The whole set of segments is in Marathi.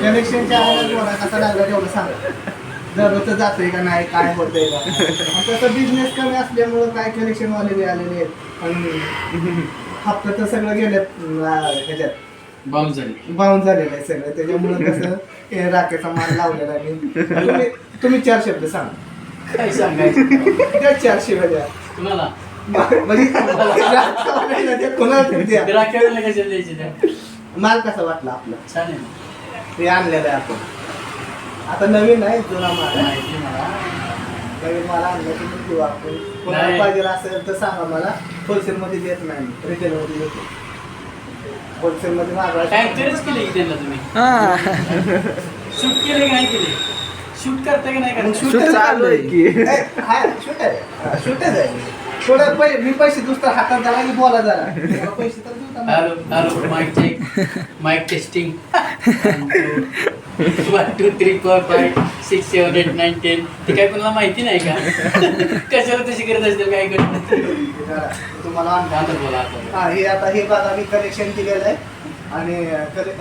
कलेक्शनच्या आवाज कसा लागला तेवढं सांगा. दररोजचं जातोय का नाही, काय होतंय का. तसं बिझनेस कमी असल्यामुळं काय कलेक्शनवाले बी आलेले आहेत आणि हप्ता तर सगळं गेल्यात ह्याच्यात बाउन्स झालेलं आहे सगळं. त्याच्यामुळं कसं हे राखेचा माल लावलेला आहे. तुम्ही 4 शब्द सांगा. काय सांगायचं त्या 400 द्या कुणाला म्हणजे कोणाला तरी द्या. ग्राहकाला कशाला द्यायचे त्या माल कसा वाटला आपला? छान आहे ना. ते आणलेलं आहे आपण. आता नवीन आहे, जुना माल आहे. माहिती मला नवीन माल आणलं की मग देऊ आपण. कोणाला नाही. पाहिजे असेल तर सांगा मला. होलसेल मध्ये देत नाही, रिटेल मध्ये देतो. होलसेल मध्ये मागवायचं. फॅक्टरीच केली की त्यांना तुम्ही शूट केले की नाही केले? शूट करता की नाही करता? शूट चालू आहे की शूट आहे, शूटच आहे. थोडं मी पैसे दुसऱ्या हातात झाला की बोला जरा पैसे तर देऊ का? Hello hello mike check mike testing 1 2 3 4 5 6 7 8 9 10 ते काय कोणाला माहिती नाही का? कशाला तशी करत असतील काय करत जरा तुम्हाला आणलं. आता बोला आता हा हे बघा मी कलेक्शन केलेलं आहे आणि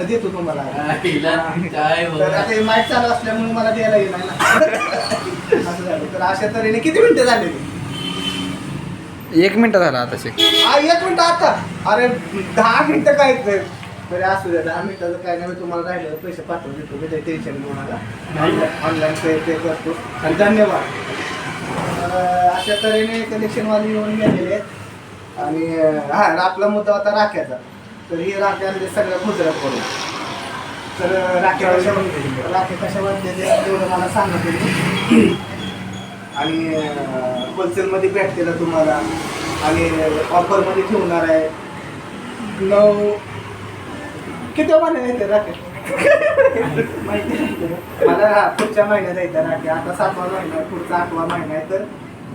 देतो तुम्हाला. काय तर आता हे माईक चालू असल्यामुळे मला द्यायला येणार ना. असं झालं. तर अशा तऱ्हेने किती मिनिटं झालेली? 1 मिनिट झाला आता शिक. 1 मिनिट आता. अरे 10 मिनिटं काय तरी असू द्या. 10 मिनिटाचं काय नाही, मी तुम्हाला राहिलं पैसे पाठवून देतो. मी टेन्शन घेऊ नका. ऑनलाईन पे करतो आणि धन्यवाद. अशा तऱ्हेने कलेक्शनवाले येऊन गेलेले आहेत आणि हा आपला मुद्दा होता राख्याचा. तर ही राख्या म्हणजे सगळ्या गुजरात करून. तर राख्या कशा वाटलेले तेवढं मला सांगा तुम्ही. आणि होलसेलमध्ये भेटते ना तुम्हाला आणि ऑफरमध्ये ठेवणार आहे. 9 किती महिन्यात येते राखे माहिती नाही मला. हा पुढच्या महिन्यात येते राखे. आता 7वा महिना आहे, पुढचा 8वा महिना आहे. तर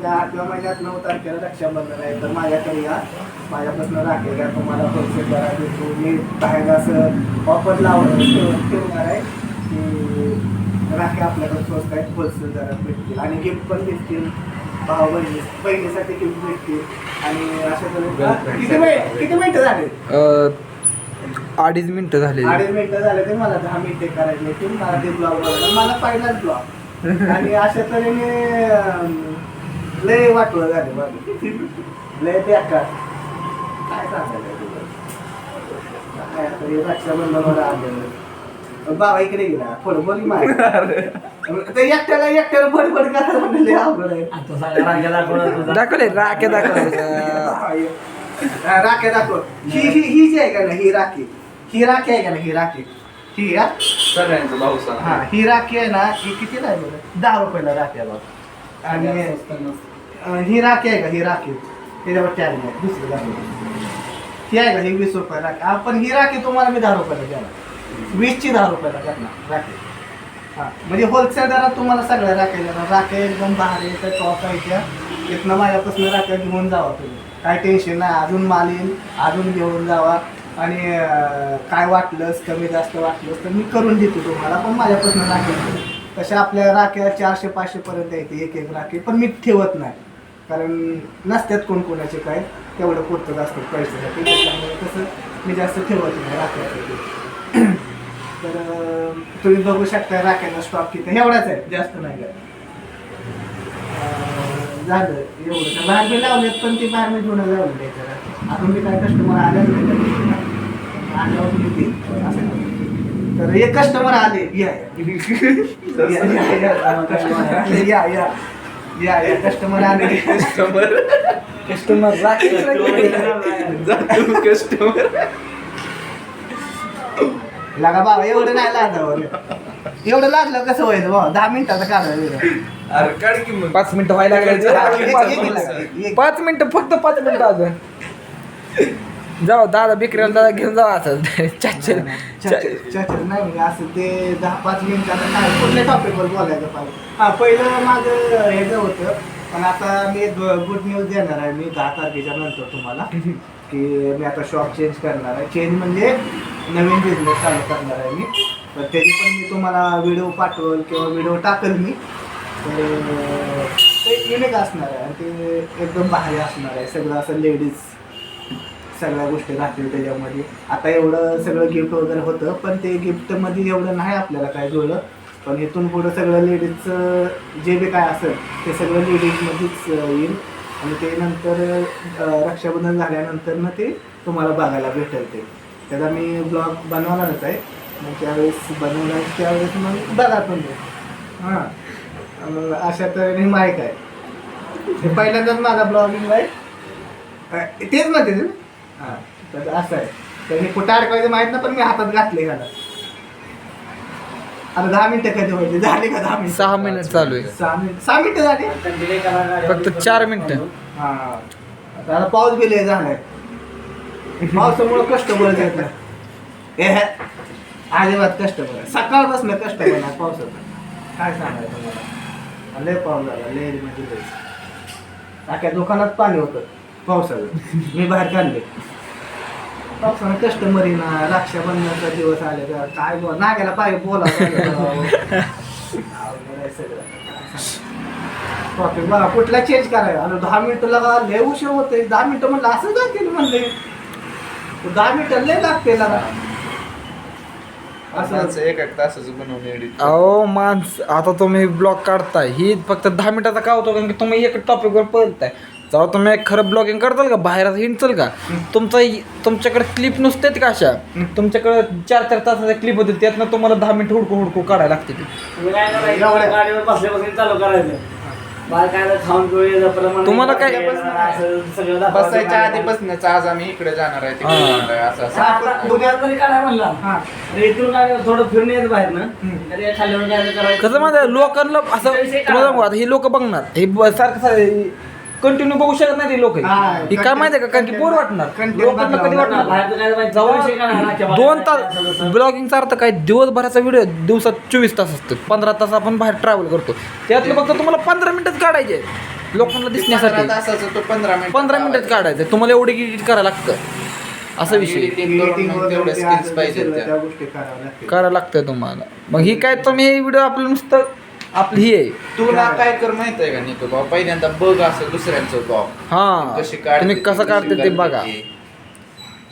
त्या 8व्या महिन्यात 9 तारखेला रक्षाबंधन आहे. तर माझ्याकडे या, माझ्यापासून राखे घ्या. तुम्हाला होलसेल दरात देतो. मी बाहेर असं ऑफर ठेवणार आहे की राखे आपल्याकडे स्वस्त आहेत, होलसेल दरात भेटतील आणि गिफ्ट पण भेटतील. भाऊ बहिणीसाठी गिफ्ट भेटतील. आणि अशा किती मिनिटं झाले? 2.5 मिनिटं झाले. 2.5 मिनिटं झाले तर मला 10 मिनिटे करायचे होते. मला ते ब्लॉग बघायला मला पहिलाच ब्लॉग आणि अशा तऱ्हेने लय वाटवं झाले बघ. लय बेकार काय सांगायचं तुला. काय आता हे रक्षाबंधनावर आलेलं. बाबा इकडे गेला थोडं बोली माहिती एकट्याला बडबड करायला अवघड आहे. दाखवले राख्या दाखवले. राख्या दाखव. ही जी आहे का ना, ही राखी आहे का ना, ही राखी ही हा सगळ्यांचं भाऊ हा ही राखी आहे ना. ही कितीला आहे बरं? 10 रुपयाला राखी आहे बघ. आणि ही राखी आहे का, ही राखी त्याच्यावर टॅग नाही दुसरी राखी ही आहे का, ही 20 रुपये राखी. आपण ही राखी तुम्हाला मी 10 रुपयाला द्याला. 20ची 10 रुपयाला करणार राखी. हां म्हणजे होलसेल दरात तुम्हाला सगळ्या राख्या देणार. राख्या एकदम भारी तर टॉप आहे त्या. इथनं माझ्यापासून राख्या घेऊन जावा तुम्ही, काय टेन्शन नाही. अजून माल येईल, अजून घेऊन जावा. आणि काय वाटलंच कमी जास्त वाटलंच तर मी करून देतो तुम्हाला. पण माझ्यापासून राख्या तशा आपल्या राख्या 400-500 पर्यंत येते एक राखी. पण मी ठेवत नाही कारण नसतात कोणाचे काय तेवढं पुरतं असतं पैशासाठी. त्याच्यामुळे तसं मी जास्त ठेवत नाही राख्यासाठी. तर तुम्ही बघू शकता राख्याचा स्टॉक किती एवढाच आहे, जास्त नाही काय. झालं एवढं. बाहेर मी लावलेत पण ती बाहेर मी जुनं लावलं त्याच्या. आता मी काय कस्टमर आले आल्यावर मी देईन असं. तर एक कस्टमर आले या कस्टमर आले. कस्टमर लागा बाबा एवढं नाही लाजवर. एवढं लाजलं कसं व्हायचं बाबा? 10 मिनिटाचं काढायचं. अरे काढ की मग. 5 मिनिटं व्हायला लागले. 5 मिनिटं फक्त 5 मिनिटं अजून. जाऊ दादा बिक्रीला दादा घेऊन जाऊ असं चर्चा नाही म्हणजे असं ते 10-5 मिनिटाचं काय कुठल्या टॉपिकवर बोलायचं पाहिजे. हां पहिलं माझं हे होतं पण आता मी एक गुड न्यूज देणार आहे. मी 10 तारखेच्या नंतर तुम्हाला की मी आता शॉप चेंज करणार आहे. चेंज म्हणजे नवीन बिझनेस चालू करणार आहे मी. तर त्याची पण मी तुम्हाला व्हिडिओ पाठवल किंवा व्हिडिओ टाकेल मी. तर ते युनिक असणार आहे आणि ते एकदम भारी असणार आहे. सगळं असं लेडीज सगळ्या गोष्टी राहतील त्याच्यामध्ये. आता एवढं सगळं गिफ्ट वगैरे होतं, पण ते गिफ्टमध्ये एवढं नाही आपल्याला काय जुळलं. पण इथून पुढं सगळं लेडीजचं जे बी काय असेल ते सगळं लेडीजमध्येच येईल. आणि ते नंतर रक्षाबंधन झाल्यानंतर ना ते तुम्हाला बघायला भेटेल. ते त्याचा मी ब्लॉग बनवणारच आहे. मग त्यावेळेस बनवणार त्यावेळेस मग बघा तुम्ही. हां, मग अशा तऱ्हेने माहीत आहे. हे पहिल्यांदाच माझा ब्लॉगिंग आहे तेच म्हणते तुम्ही. हां, तर असं आहे. त्यांनी कुठं अडकवायचं माहीत ना, पण मी हातात घातले घाला. आता 10 मिनिटं कधी व्हायचे झाले का? 10 मिनिट 6 मिनिट चालू आहे. 6 मिनिटं झाली. फक्त 4 मिनिटं. हां, आता पाऊस बी लय झालाय. पावसामुळं कस्टमर येत नाही. हे अजिबात कस्टमर सकाळपासून कस्टमर आहे पावसाचं. काय सांगायचं तुम्हाला, लय पाऊस झाला. लय म्हणजे लय. अख्या दुकानात पाणी होतं पावसाचं. मी बाहेर काढले. पावसानं कस्टमर येणार. रक्षाबंधनाचा दिवस आले तर काय बोल नाग्याला पाहिजे बोला. टॉपिक बघा कुठला चेंज करायला आणि 10 मिनिटं लगा लय उशीर होते. 10 मिनिटं म्हणलं असं जातील म्हणले. 10 मिनिटं लय लागते लगा. असं एक तासाचं बनवून एडिट. अहो माणस, आता तुम्ही ब्लॉग काढताय ही फक्त 10 मिनिटाचा का होतो, कारण की तुम्ही एक टॉपिकवर पळताय. जेव्हा तुम्ही एक खरं ब्लॉगिंग करताल का, बाहेर हिंडचाल का, तुमच्याकडे क्लिप नुसतेत का अशा, तुमच्याकडे 4-4 तासाच्या क्लिप होतील, त्यातनं तुम्हाला 10 मिनिटं हुडकू काढायला लागते. गाडीवर बसल्यापासून चालू करायचं. तुम्हाला काय बसायच्या आधीपासूनच आज आम्ही इकडे जाणार आहे, तिकडे जाणार आहे, असं असं. उद्या जरी काढाय म्हणला इथून काय थोडं फिरून येत बाहेर ना, तरी खाल्ल्यावर काय करायचं. कसं माझं लोकांना असं तुम्हाला सांगू, आता हे लोक बघणार हे सारखं कंटिन्यू बघू शकत नाही ते लोक. हे काय माहिती आहे का, कारण की बोर वाटणार लोकांना. कधी वाटणार 2 तास ब्लॉगिंगचा अर्थ काय, दिवसभराचा व्हिडिओ दिवसात 24 तास असतो. 15 तास आपण बाहेर ट्रॅव्हल करतो, त्यातलं फक्त तुम्हाला 15 मिनिटच काढायचे लोकांना दिसण्यासाठी. 15 तासाचं तो 15 मिनिटात काढायचं. तुम्हाला एवढं एडिट करायला लागतं, असा विषय तेवढे स्किल्स पाहिजे त्या गोष्टी कराव्या लागतील. करायला लागतंय तुम्हाला. मग ही काय तुम्ही हे व्हिडिओ आपलं नुसतं आपली ही आहे. तुला काय कर माहित आहे का नितो भाऊ, पहिल्यांदा बघ असं दुसऱ्यांचं ब्लॉग हा, कशी काढते, तुम्ही कसं काढते ते बघा.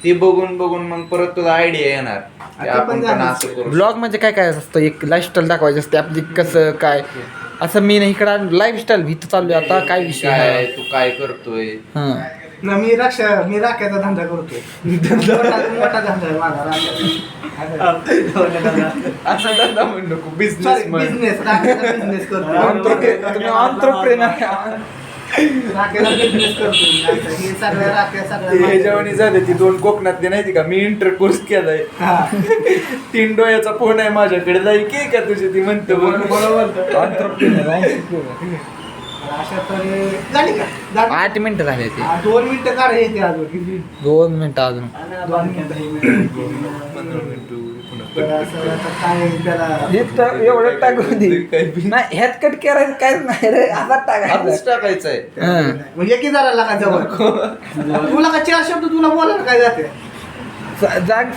ते बघून मग परत तुला आयडिया येणार की आपण पण असं करू. ब्लॉग म्हणजे काय काय असतं, एक लाईफस्टाईल दाखवायची असते आपली, कसं काय. असं मी नाही इकडं लाईफस्टाईल भीत चालू आहे आता. काय विषय काय आहे, तू काय करतोय. हां ना मी राख्याचा धंदा करतोय. मोठा धंदा आहे माझा राख्याचा. असं धंदा म्हणू नको, बिझनेस बिझनेस राख्याचा बिझनेस करतो. तुम्ही entrepreneur. राख्याचा बिझनेस करतो. हे सगळ्या राख्या सगळ्या हे जेवणी झाले ती 2 कोकणातली नाही का, मी इंटरकोर्स केलाय. 3 डोळ्याचा फोन आहे माझ्याकडे, लाईक आहे का तुझी, ती म्हणते अशा तरी झाली का? 8 मिनिटं झाले ते. 2 मिनिटं काढ येते अजून. 2 मिनिटं अजून. 2 तर असं आता काय त्याला हे तर एवढं टाकून दे नाही, ह्यात कट करायचं काय नाही रे, हातात टाकायचं. टाकायचं आहे. हां. म्हणजे की जरा लागा जवळ तुला का 4 शब्द तुला बोलायला काय जाते.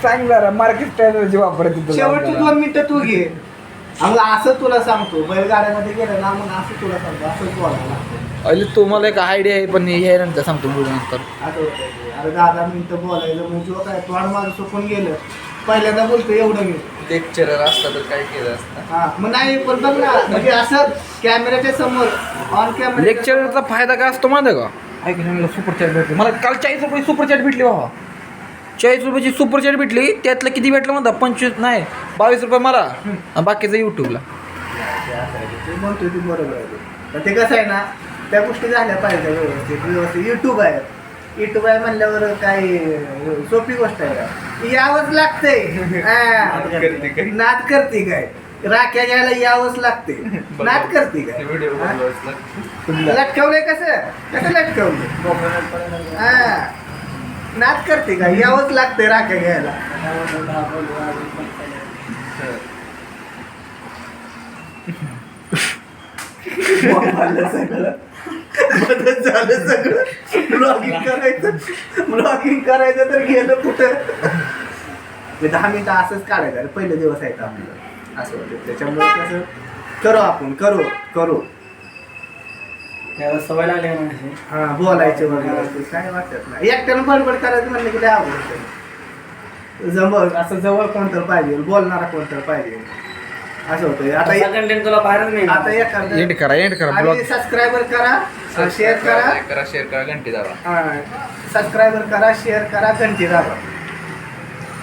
सांग जरा मार्केट स्ट्रॅटेजी वापरायची. शेवटची 2 मिनिटं तू घे. मग असं तुला सांगतो, बैलगाड्यामध्ये गेलं ना, मग असं तुला सांगतो, असंच बोलायला लागतं. अरे तुम्हाला एक आयडिया आहे, पण हे नंतर सांगतो बोलू नंतर. असं होतं ते. अरे 10 मिनिटं बोलायचं म्हणजे काय, तोंड माझं सुकून गेलं. पहिल्यांदा बोलतो एवढं मी. लेक्चरर असता तर काय केलं असतं. हा मग नाही, पण बघ ना, म्हणजे असं कॅमेऱ्याच्या समोर ऑन कॅमेरा लेक्चरचा फायदा काय असतो माहिती आहे का, ऐक मला सुपर चॅट भेटली. मला काल 40 रुपये सुपर चॅट भेटली बाबा. 40 रुपयाची सुपर चॅट भेटली. त्यातलं किती भेटलं म्हणता, 25 नाही 22 रुपये मला, आणि बाकीचं यूट्यूबला. म्हणतोय ती बरोबर आहे. पण ते कसं आहे ना, त्या गोष्टी झाल्या पाहिजे व्यवस्थित. युट्यूब आहे म्हणल्यावर काही सोपी गोष्ट आहे का, यावंच लागतंय. नाद करते काय, राख्या घ्यायला यावंच लागते. नाद करते काय, लटकवलंय कसं लटकवलंय. हा, नाद करते का, यावंच लागतंय राख्या घ्यायला. मदत झालं सगळं. ब्लॉगिंग करायचं तर गेलं कुठं. 10 मिनिटं असंच काढायचं. पहिले दिवस आहेत आपल्याला असं होतं. त्याच्यामुळे कसं करू आपण, करू त्याला सवय लागली आहे म्हणायची. हा बोलायचे वगैरे काय वाटत नाही. एकट्यानं बडबड करायचं म्हणलं की लय अवघड होतं. जवळ असं जवळ कोणतं पाहिजे, बोलणारा कोणतं पाहिजे, असं होतं. आता तसा कंटेंट तुला बाहेरच नाही. आता एखादं एंड करा ब्लॉग. आणि सबस्क्रायबर करा, शेअर करा, शेअर करा घंटी दाबा. सबस्क्रायबर करा, शेअर करा, घंटी दाबा.